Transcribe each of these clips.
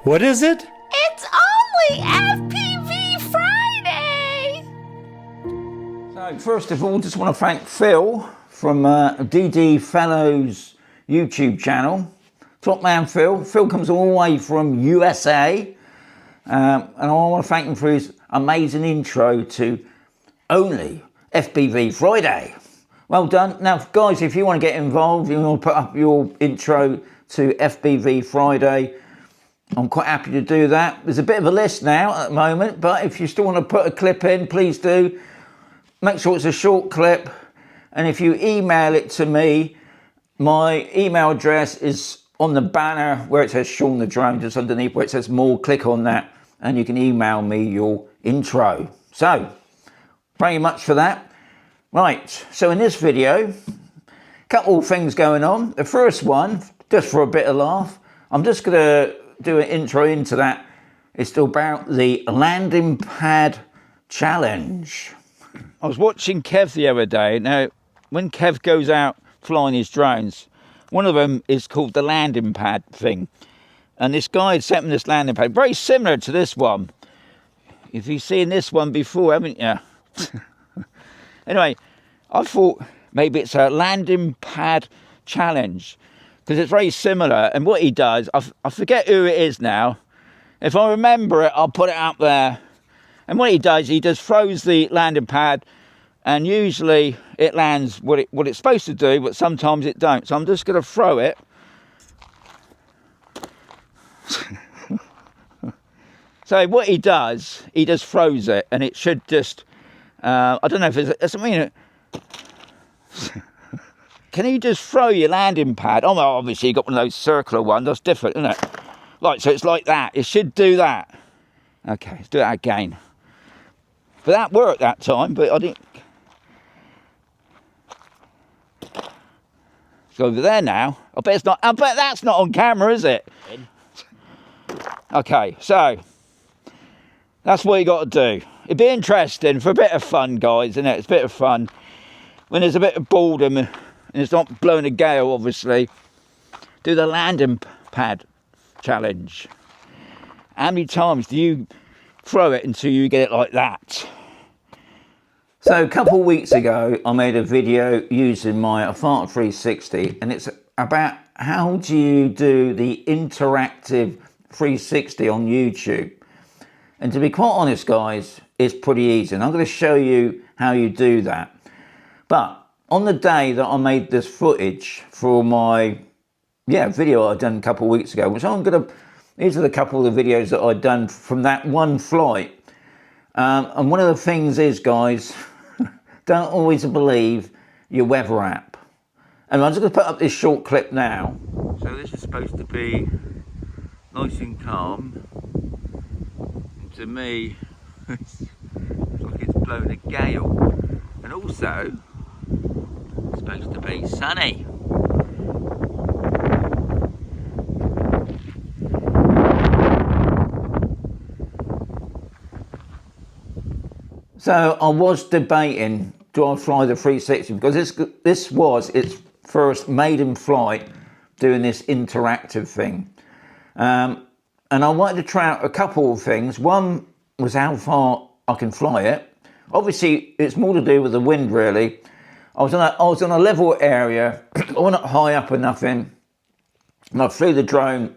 What is it? It's only FPV Friday! So first of all, just want to thank Phil from DD Fellows YouTube channel. Top man Phil. Phil comes all the way from USA. And I want to thank him for his amazing intro to only FPV Friday. Well done. Now guys, if you want to get involved, you want to put up your intro to FPV Friday, I'm quite happy to do that. There's a bit of a list now at the moment, but if you still want to put a clip in, please do. Make sure it's a short clip, and if you email it to me, my email address is on the banner where it says Shaun the Drone, just underneath where it says more. Click on that and you can email me your intro. So very much for that. Right, so in this video, a couple of things going on. The first one, just for a bit of laugh, I'm just going to do an intro into that. It's about the landing pad challenge. I was watching Kev the other day. Now, when Kev goes out flying his drones, one of them is called the landing pad thing. And this guy had sent me this landing pad, very similar to this one. If you've seen this one before, haven't you? Anyway, I thought maybe it's a landing pad challenge because it's very similar. And what he does, I forget who it is now. If I remember it, I'll put it up there. And what he does, he just throws the landing pad, and usually it lands what it's supposed to do, but sometimes it don't. So I'm just going to throw it. So what he does, he just throws it, and it should just, I don't know if it's something. Can you just throw your landing pad? Oh, well, obviously you got one of those circular ones. That's different, isn't it? Like, so it's like that. It should do that. Okay, let's do that again. But that worked that time, but I didn't. It's over there now. I bet it's not. I bet that's not on camera, is it? Okay, so that's what you got to do. It'd be interesting for a bit of fun, guys, isn't it? It's a bit of fun when there's a bit of boredom and it's not blowing a gale. Obviously, do the landing pad challenge. How many times do you throw it until you get it like that? So a couple of weeks ago, I made a video using my Avata 360, and it's about how do you do the interactive 360 on YouTube. And to be quite honest, guys, it's pretty easy. And I'm going to show you how you do that. But on the day that I made this footage for my video I'd done a couple of weeks ago, which I'm going to, these are the couple of the videos that I'd done from that one flight. And one of the things is, guys, don't always believe your weather app. And I'm just going to put up this short clip now. So this is supposed to be nice and calm. And to me, it's like it's blowing a gale. And also, it's supposed to be sunny. So I was debating, do I fly the 360? Because this was its first maiden flight doing this interactive thing. And I wanted to try out a couple of things. One was how far I can fly it. Obviously, it's more to do with the wind, really. I was on a level area. I wasn't high up or nothing. And I flew the drone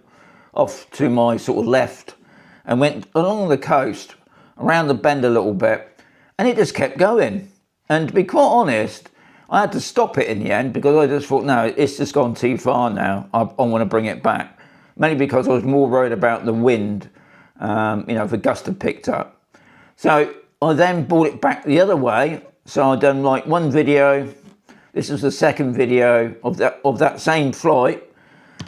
off to my sort of left and went along the coast, around the bend a little bit. And it just kept going. And to be quite honest, I had to stop it in the end because I just thought, no, it's just gone too far now. I want to bring it back. Mainly because I was more worried about the wind, if a gust had picked up. So I then brought it back the other way. So I'd done like one video. This was the second video of that same flight.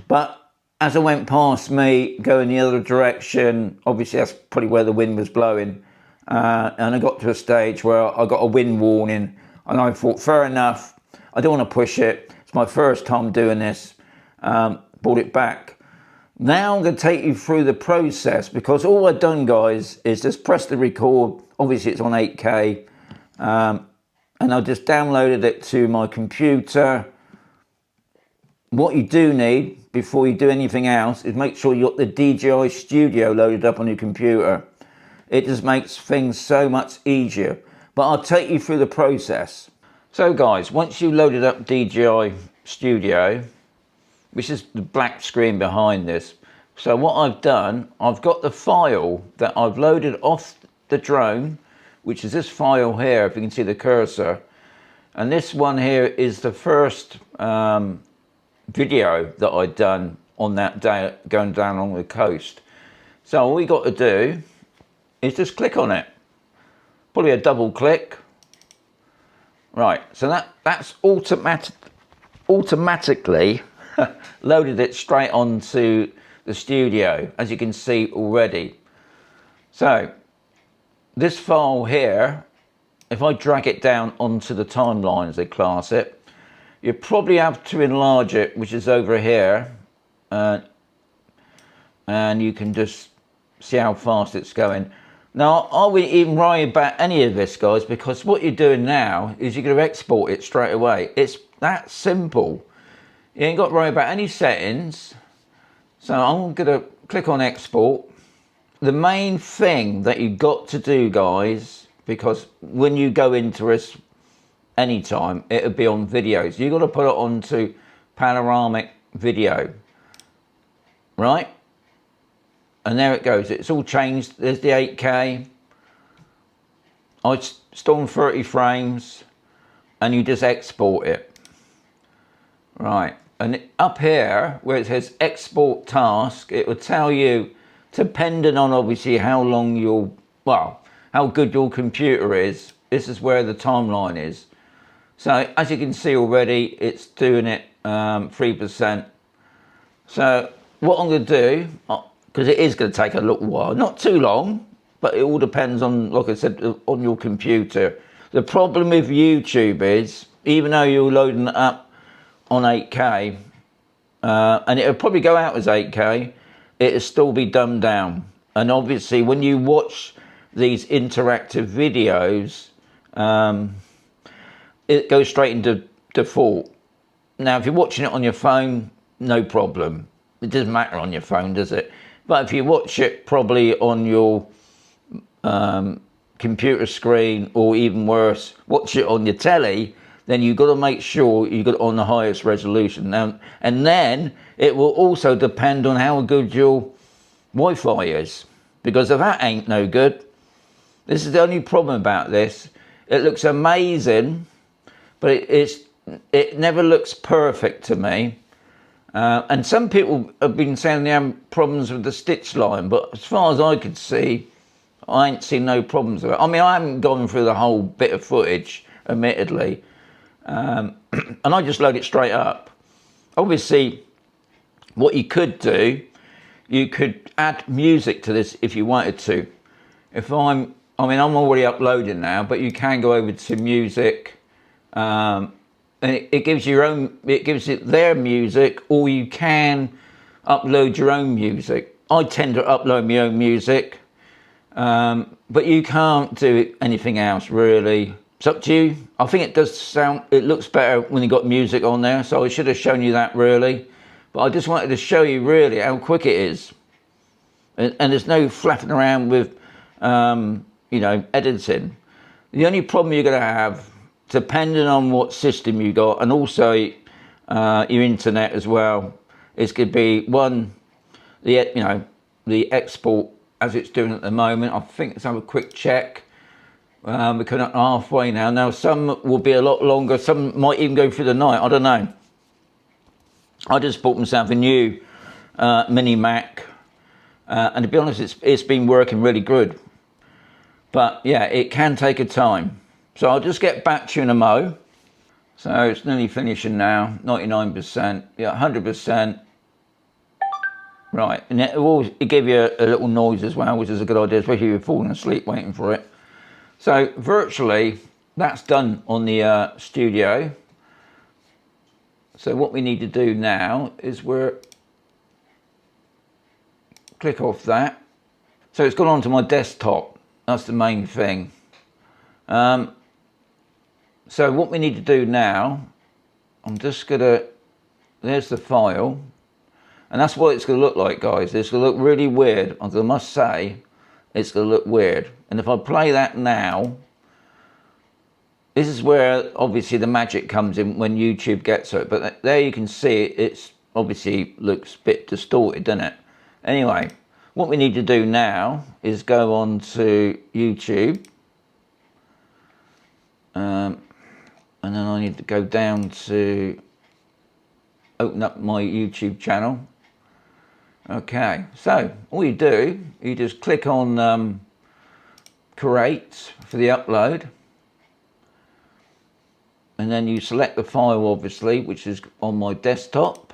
But as I went past me, going the other direction, obviously that's probably where the wind was blowing. And I got to a stage where I got a wind warning, and I thought, fair enough, I don't want to push it. It's my first time doing this. Brought it back. Now I'm going to take you through the process, because all I've done, guys, is just press the record. Obviously it's on 8K. And I just downloaded it to my computer. What you do need, before you do anything else is make sure you got the DJI Studio loaded up on your computer. It just makes things so much easier. But I'll take you through the process. So guys, once you loaded up DJI Studio, which is the black screen behind this, so what I've done, I've got the file that I've loaded off the drone, which is this file here, if you can see the cursor. And this one here is the first video that I'd done on that day going down along the coast. So all we got to do is just click on it. Probably a double click. Right, so that's automatically loaded it straight onto the studio, as you can see already. So this file here, if I drag it down onto the timeline as they class it, you probably have to enlarge it, which is over here, and you can just see how fast it's going. Now, I wouldn't even worry about any of this, guys, because what you're doing now is you're going to export it straight away. It's that simple. You ain't got to worry about any settings. So I'm going to click on export. The main thing that you've got to do, guys, because when you go into this anytime, it'll be on videos. You've got to put it onto panoramic video, right? And there it goes. It's all changed. There's the 8K. I still on 30 frames, and you just export it. Right. And up here, where it says export task, it will tell you, depending on obviously how long how good your computer is, this is where the timeline is. So as you can see already, it's doing it 3%. So what I'm going to do, because it is going to take a little while, not too long, but it all depends on, like I said, on your computer. The problem with YouTube is, even though you're loading it up on 8K, and it'll probably go out as 8K, it'll still be dumbed down. And obviously when you watch these interactive videos, it goes straight into default. Now if you're watching it on your phone, no problem. It doesn't matter on your phone, does it? But if you watch it probably on your computer screen, or even worse, watch it on your telly, then you've got to make sure you got it on the highest resolution. Now, and then it will also depend on how good your Wi-Fi is, because if that ain't no good, this is the only problem about this. It looks amazing, but it never looks perfect to me. And some people have been saying they have problems with the stitch line, but as far as I could see, I ain't seen no problems with it. I mean, I haven't gone through the whole bit of footage, admittedly, and I just load it straight up. Obviously, what you could do, you could add music to this if you wanted to. I'm already uploading now, but you can go over to music, and it gives it their music, or you can upload your own music. I tend to upload my own music, but you can't do anything else really. It's up to you. I think it looks better when you got music on there, so I should have shown you that really. But I just wanted to show you really how quick it is. And there's no flapping around with, editing. The only problem you're going to have, depending on what system you got, and also your internet as well, is going to be the export as it's doing at the moment. I think let's have a quick check. We're kind of halfway now. Now some will be a lot longer. Some might even go through the night. I don't know. I just bought myself a new mini Mac, and to be honest, it's been working really good. But yeah, it can take a time. So I'll just get back to you in a mo. So it's nearly finishing now, 99%, yeah, 100%. Right, and it give you a little noise as well, which is a good idea, especially if you're falling asleep waiting for it. So virtually, that's done on the studio. So what we need to do now is click off that. So it's gone onto my desktop. That's the main thing. So what we need to do now, I'm just gonna, there's the file. And that's what it's going to look like, guys. It's going to look really weird. I must say, it's going to look weird. And if I play that now, this is where obviously the magic comes in when YouTube gets it. But there you can see it's obviously looks a bit distorted, doesn't it? Anyway, what we need to do now is go on to YouTube. And then I need to go down to open up my YouTube channel. Okay, so all you do, you just click on create for the upload. And then you select the file, obviously, which is on my desktop,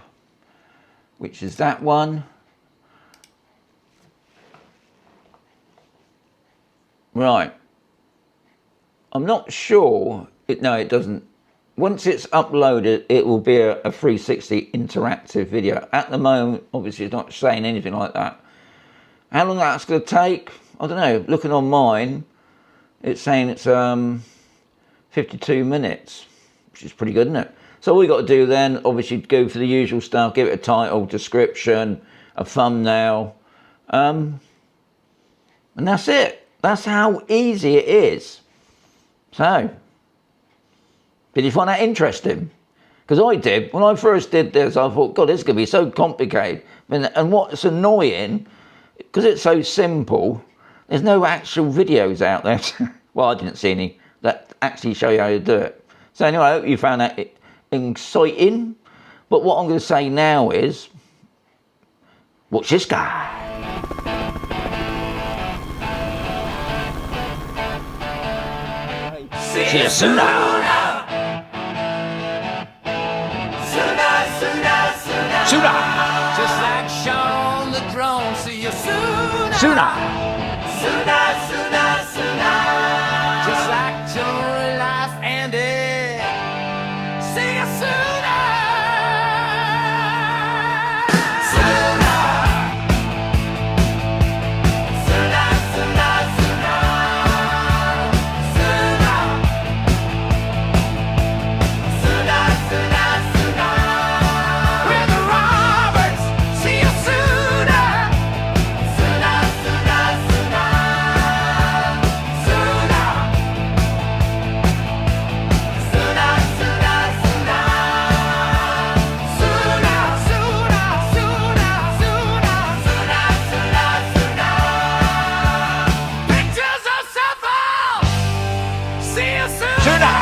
which is that one. Right. I'm not sure, no, it doesn't. Once it's uploaded, it will be a 360 interactive video. At the moment, obviously, it's not saying anything like that. How long that's going to take? I don't know. Looking on mine, it's saying it's 52 minutes, which is pretty good, isn't it? So all you got to do then, obviously, go for the usual stuff. Give it a title, description, a thumbnail, and that's it. That's how easy it is. So, did you find that interesting? Because I did. When I first did this, I thought, God, this is going to be so complicated. And what's annoying, because it's so simple, there's no actual videos out there. Well, I didn't see any that actually show you how to do it. So anyway, I hope you found that exciting. But what I'm going to say now is, watch this guy. See you soon now. Sooner. Just like Shaun the Drone. See you sooner. Sooner. Sooner, sooner, sooner. Just like till life ended. See you sooner. Sooner. Sooner, sooner, sooner. Sooner. Sooner, sooner, sooner. With the Roberts. See you sooner. Sooner, sooner, sooner. Sooner. Sooner, sooner, sooner. Sooner, sooner, sooner, sooner, sooner, sooner, sooner. Pictures of Suffolk. See you soon. Sooner.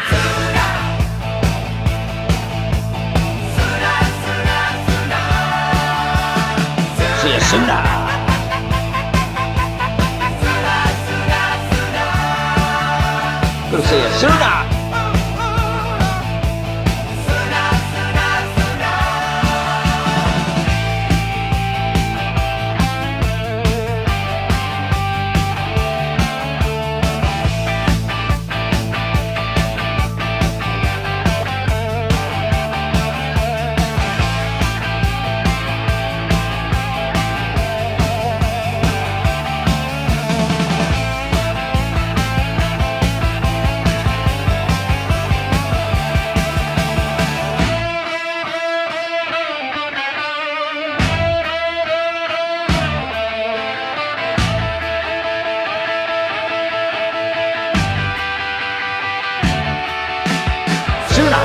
Sooner. Sooner, sooner, sooner. See you sooner. Sooner, sooner, sooner. Gonna see you sooner. Sooner, sooner, sooner. Sooner.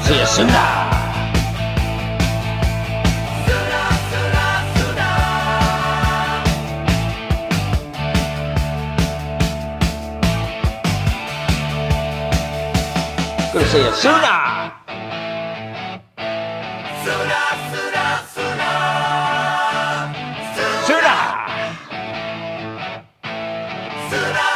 See you sooner. Gonna see you sooner. Sooner. Sooner.